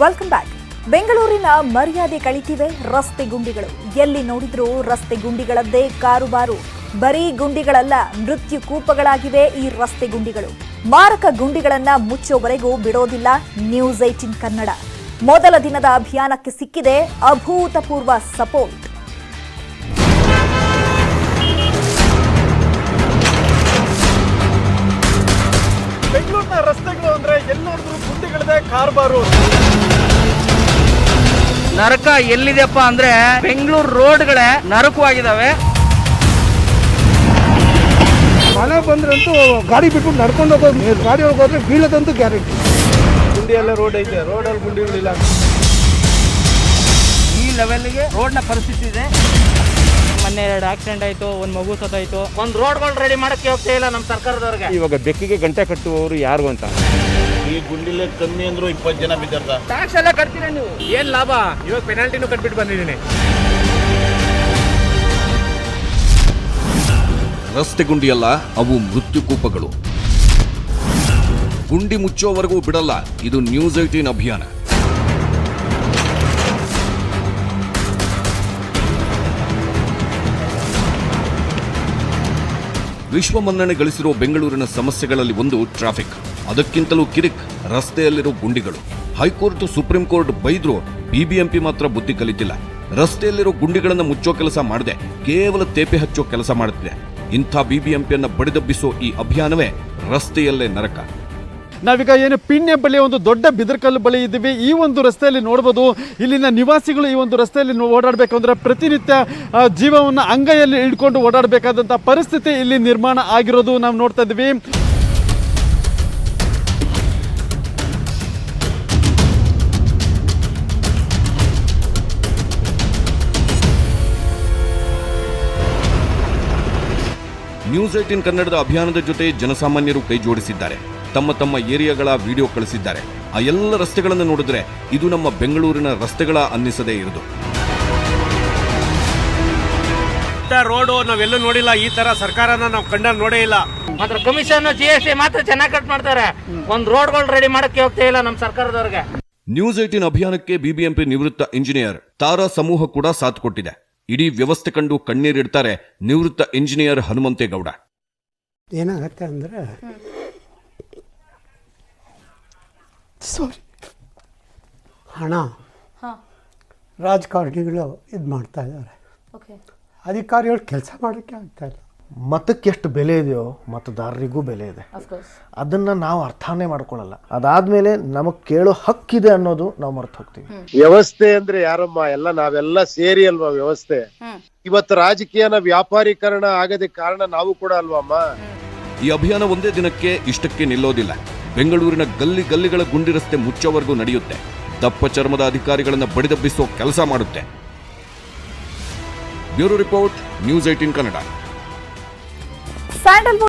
Welcome back. ಬೆಂಗಳೂರಿನ ಮರ್ಯಾದೆ ಕಳಿತಿವೆ ರಸ್ತೆ ಗುಂಡಿಗಳು. ಎಲ್ಲಿ ನೋಡಿದ್ರೂ ರಸ್ತೆ ಗುಂಡಿಗಳದ್ದೇ ಕಾರುಬಾರು. ಬರೀ ಗುಂಡಿಗಳಲ್ಲ, ಮೃತ್ಯು ಕೂಪಗಳಾಗಿವೆ ಈ ರಸ್ತೆ ಗುಂಡಿಗಳು. ಮಾರಕ ಗುಂಡಿಗಳನ್ನ ಮುಚ್ಚೋವರೆಗೂ ಬಿಡೋದಿಲ್ಲ ನ್ಯೂಸ್ 18 ಕನ್ನಡ. ಮೊದಲ ದಿನದ ಅಭಿಯಾನಕ್ಕೆ ಸಿಕ್ಕಿದೆ ಅಭೂತಪೂರ್ವ ಸಪೋರ್ಟ್. ಬೆಂಗಳೂರಿನ ರಸ್ತೆಗಳು ಅಂದ್ರೆ ಎಲ್ಲಿ ನೋಡಿದ್ರು ಗುಂಡಿಗಳದೇ ಕಾರ್ಬಾರು. ನರಕ ಎಲ್ಲಿದೆಪ್ಪ ಅಂದ್ರೆ ಬೆಂಗಳೂರು ರೋಡ್ಗಳೇ ನರಕವಾಗಿದ್ದಾವೆ. ಮಳೆ ಬಂದ್ರಂತೂ ಗಾಡಿ ಬಿಟ್ಬಿಟ್ಟು ನಡ್ಕೊಂಡು ಹೋಗೋದು, ಗಾಡಿ ಒಳಗೆ ಹೋದ್ರೆ ಬೀಳದಂತೂ ಗ್ಯಾರಂಟಿ. ಗುಂಡಿ ಎಲ್ಲ ರೋಡ್ ಐತೆ, ರೋಡಲ್ಲಿ ಗುಂಡಿಗಳಿಲ್ಲ. ಈ ಲೆವೆಲ್ಗೆ ರೋಡ್ನ ಪರಿಸ್ಥಿತಿ ಇದೆ. ಮೊನ್ನೆ 2 ಆಕ್ಸಿಡೆಂಟ್ ಆಯ್ತು, ಒಂದು ಮಗು ಸತ್ತಾಯ್ತು. ಒಂದು ರೋಡ್ಗಳು ರೆಡಿ ಮಾಡಕ್ಕೆ ಹೋಗ್ತಾ ಇಲ್ಲ ನಮ್ಮ ಸರ್ಕಾರದವ್ರಿಗೆ. ಇವಾಗ ಬೆಕ್ಕಿಗೆ ಗಂಟೆ ಕಟ್ಟುವವರು ಯಾರು ಅಂತ. ಈ ಗುಂಡಿಲೆ ಕಮ್ಮಿ ಅಂದ್ರು 20 ಜನ ಬಿದ್ದಾರ. ಟ್ಯಾಕ್ಸ್ ಎಲ್ಲ ಕಟ್ತೀರಾ ನೀವು, ಏನ್ ಲಾಭ? ಇವಾಗ ಪೆನಾಲ್ಟಿನೂ ಕಟ್ಬಿಟ್ಟು ಬಂದಿದ್ದೀನಿ. ರಸ್ತೆ ಗುಂಡಿಯಲ್ಲ, ಅವು ಮೃತ್ಯುಕೂಪಗಳು. ಗುಂಡಿ ಮುಚ್ಚೋವರೆಗೂ ಬಿಡಲ್ಲ. ಇದು ನ್ಯೂಸ್ 18 ಅಭಿಯಾನ. ವಿಶ್ವ ಮನ್ನಣೆ ಗಳಿಸಿರೋ ಬೆಂಗಳೂರಿನ ಸಮಸ್ಯೆಗಳಲ್ಲಿ ಒಂದು ಟ್ರಾಫಿಕ್. ಅದಕ್ಕಿಂತಲೂ ಕಿರಿಕ್ ರಸ್ತೆಯಲ್ಲಿರೋ ಗುಂಡಿಗಳು. ಹೈಕೋರ್ಟ್, ಸುಪ್ರೀಂ ಕೋರ್ಟ್ ಬೈದ್ರು, ಬಿಬಿಎಂಪಿ ಮಾತ್ರ ಬುದ್ಧಿ ಕಲಿತಿಲ್ಲ. ರಸ್ತೆಯಲ್ಲಿರೋ ಗುಂಡಿಗಳನ್ನು ಮುಚ್ಚೋ ಕೆಲಸ ಮಾಡದೆ ಕೇವಲ ತೇಪೆ ಹಚ್ಚೋ ಕೆಲಸ ಮಾಡುತ್ತಿದೆ. ಇಂಥ ಬಿಬಿಎಂಪಿಯನ್ನ ಬಡಿದಬ್ಬಿಸೋ ಈ ಅಭಿಯಾನವೇ ರಸ್ತೆಯಲ್ಲೇ ನರಕ. ನಾವೀಗ ಏನು ಪಿಣ್ಯ ಬಳಿ ಒಂದು ದೊಡ್ಡ ಬಿದರ್ಕಲ್ಲು ಬಳಿ ಇದ್ದೀವಿ. ಈ ಒಂದು ರಸ್ತೆಯಲ್ಲಿ ನೋಡ್ಬೋದು, ಇಲ್ಲಿನ ನಿವಾಸಿಗಳು ಈ ಒಂದು ರಸ್ತೆಯಲ್ಲಿ ಓಡಾಡಬೇಕು ಅಂದರೆ ಪ್ರತಿನಿತ್ಯ ಜೀವವನ್ನು ಅಂಗೈಯಲ್ಲಿ ಹಿಡ್ಕೊಂಡು ಓಡಾಡಬೇಕಾದಂಥ ಪರಿಸ್ಥಿತಿ ಇಲ್ಲಿ ನಿರ್ಮಾಣ ಆಗಿರೋದು ನಾವು ನೋಡ್ತಾ ಇದ್ದೀವಿ. ನ್ಯೂಸ್ 18 ಕನ್ನಡದ ಅಭಿಯಾನದ ಜೊತೆ ಜನಸಾಮಾನ್ಯರು ಕೈ ಜೋಡಿಸಿದ್ದಾರೆ. ತಮ್ಮ ತಮ್ಮ ಏರಿಯಾಗಳ ವಿಡಿಯೋ ಕಳಿಸಿದ್ದಾರೆ. ಆ ಎಲ್ಲ ರಸ್ತೆಗಳನ್ನು ನೋಡಿದ್ರೆ ಇದು ನಮ್ಮ ಬೆಂಗಳೂರಿನ ರಸ್ತೆಗಳ ಅನ್ನಿಸದೇ ಇರೋದು. ರೋಡು ನಾವೆಲ್ಲೂ ನೋಡಿಲ್ಲ, ಈ ತರ ಸರ್ಕಾರನ ನಾವು ಕಂಡಲ್ಲಿ ನೋಡೇ ಇಲ್ಲ. ಮಾತ್ರ ಕಮಿಷನ್ GST ಮಾತ್ರ ಚೆನ್ನಾಗಿ ಕಟ್ ಮಾಡ್ತಾರೆ. ಒಂದು ರೋಡ್ಗಳು ರೆಡಿ ಮಾಡಕ್ಕೆ ಹೋಗ್ತಾ ಇಲ್ಲ ನಮ್ಮ ಸರ್ಕಾರದವ್ರಿಗೆ. ನ್ಯೂಸ್ 18 ಅಭಿಯಾನಕ್ಕೆ ಬಿಬಿಎಂಪಿ ನಿವೃತ್ತ ಇಂಜಿನಿಯರ್ ತಾರಾ ಸಮೂಹ ಕೂಡ ಸಾಥ್ ಕೊಟ್ಟಿದೆ. ಇಡೀ ವ್ಯವಸ್ಥೆ ಕಂಡು ಕಣ್ಣೀರಿಡ್ತಾರೆ ನಿವೃತ್ತ ಇಂಜಿನಿಯರ್ ಹನುಮಂತೇಗೌಡ. ಏನಾಗತ್ತೆ ಅಂದರೆ ಹಣ ರಾಜಕಾರಣಿಗಳು ಇದು ಮಾಡ್ತಾ ಇದ್ದಾರೆ. ಅಧಿಕಾರಿಗಳು ಕೆಲಸ ಮಾಡೋಕ್ಕೆ ಆಗ್ತಾ ಇಲ್ಲ. ಮತಕ್ಕೆ ಎಷ್ಟು ಬೆಲೆ ಇದೆಯೋ ಮತದಾರರಿಗೂ ಬೆಲೆ ಇದೆ. ಅದನ್ನ ನಾವು ಅರ್ಥನೇ ಮಾಡ್ಕೊಳ್ಳಲ್ಲ. ಅದಾದ್ಮೇಲೆ ನಮಗ್ ಕೇಳೋ ಹಕ್ಕಿದೆ ಅನ್ನೋದು ನಾವು ಮರ್ತು ಹೋಗ್ತೀವಿ. ವ್ಯವಸ್ಥೆ ಅಂದ್ರೆ ಯಾರಮ್ಮ? ಎಲ್ಲ ನಾವೆಲ್ಲ ಸೇರಿ ಅಲ್ವಾ ವ್ಯವಸ್ಥೆ. ಇವತ್ತು ರಾಜಕೀಯನ ವ್ಯಾಪಾರೀಕರಣ ಆಗದೆ ಕಾರಣ ನಾವು ಕೂಡ ಅಲ್ವಮ್ಮ. ಈ ಅಭಿಯಾನ ಒಂದೇ ದಿನಕ್ಕೆ ಇಷ್ಟಕ್ಕೆ ನಿಲ್ಲೋದಿಲ್ಲ. ಬೆಂಗಳೂರಿನ ಗಲ್ಲಿ ಗಲ್ಲಿಗಳ ಗುಂಡಿ ರಸ್ತೆ ಮುಚ್ಚೋವರೆಗೂ ನಡೆಯುತ್ತೆ. ದಪ್ಪ ಚರ್ಮದ ಅಧಿಕಾರಿಗಳನ್ನ ಬಡಿದಬ್ಬಿಸೋ ಕೆಲಸ ಮಾಡುತ್ತೆ. Bureau report, news 18 Kannada. Sandalwood